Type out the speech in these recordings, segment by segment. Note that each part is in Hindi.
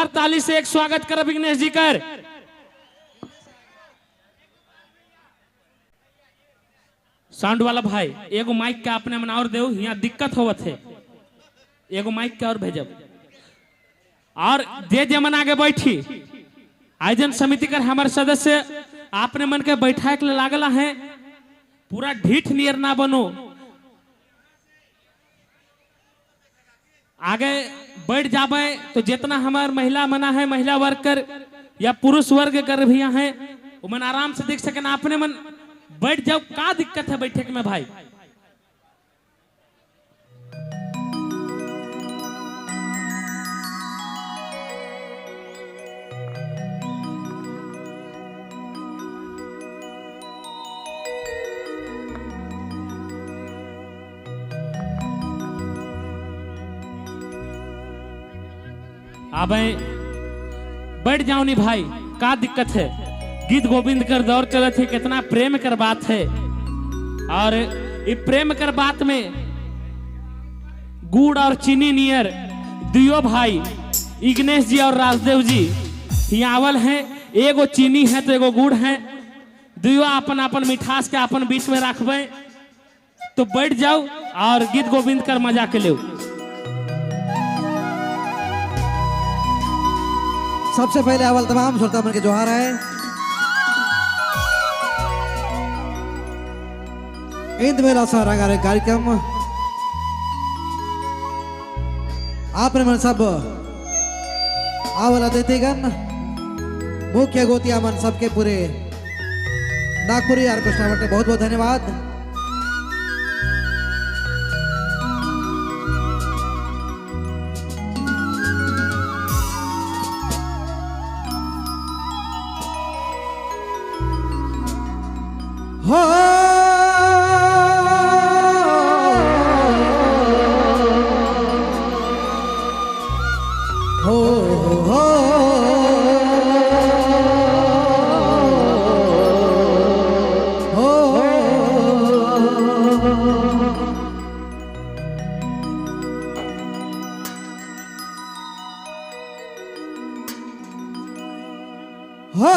जोरदार ताली से एक स्वागत कर विघ्नेश जी कर। साउंड वाला भाई एगो माइक के अपने मन और देव, यहाँ दिक्कत होवत है, एगो माइक के और भेजब और जे जमन आगे बैठी आयोजन समिति कर हमारे सदस्य आपने मन के बैठा के लागला है, पूरा ढीठ नियर ना बनो, आगे बैठ जाबे तो जितना हमार महिला मना है, महिला वर्ग कर या पुरुष वर्ग कर भी है वो मन आराम से देख सके ना, अपने मन बैठ जाओ, का दिक्कत है बैठक में भाई। अब बैठ जाओ नी भाई, का दिक्कत है, गीत गोविंद कर दौर चलत है, कितना प्रेम कर बात है और ये प्रेम कर बात में गुड़ और चीनी नियर दियो भाई विघ्नेश जी और राजदेव जी यहाँ आवल हैं, एगो चीनी है तो एगो गुड़ है, दियो अपन अपन मिठास के अपन बीच में रखबे, तो बैठ जाओ और गीत गोविंद कर मजा के लो। सबसे पहले अवल तमाम श्रोता मन के जोहार है। इंद मेला सा रंगारंग कार्यक्रम आपने मन सब आवल अतिथिगण मुख्य गोतिया मन सबके पूरे नागपुरी ऑर्केस्ट्रा मंडल बहुत बहुत धन्यवाद। हो हो हो हो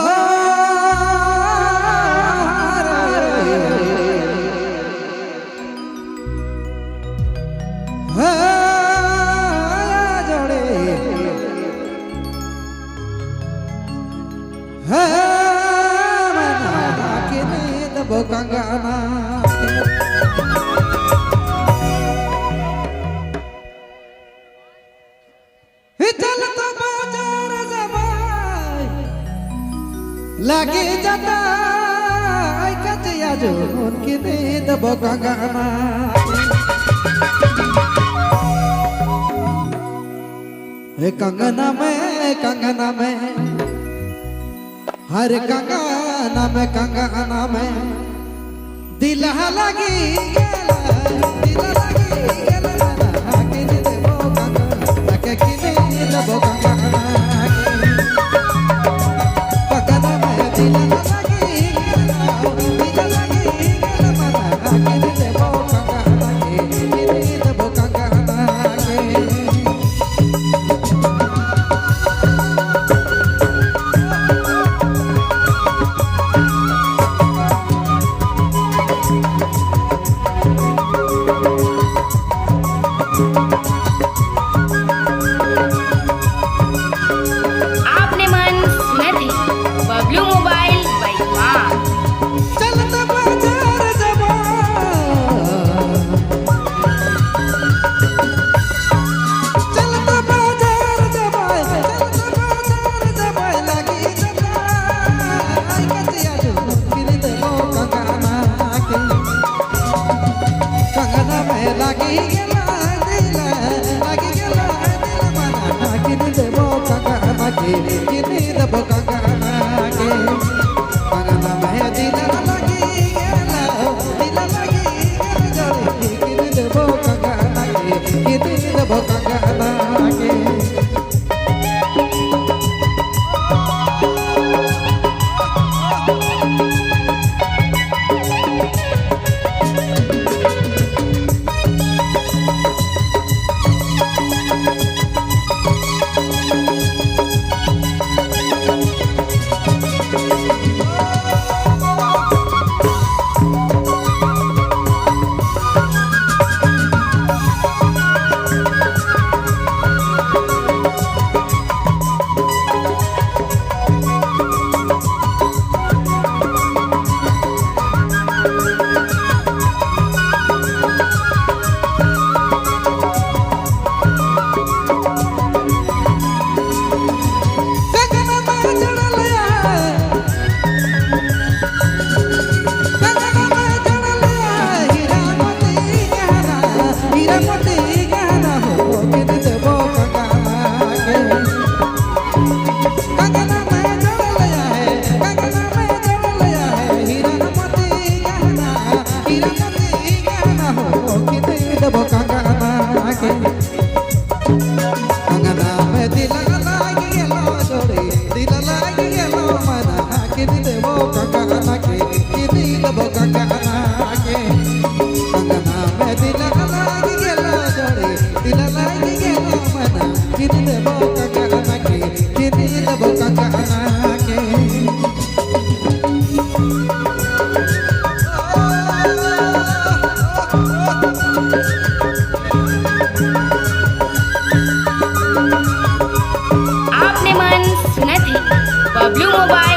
लगे जाता कतिया जो उनकी नींद बोकागाना कंगना में हर कंगना में दिल लगी पेमेंट्स नथिंग बबलू मोबाइल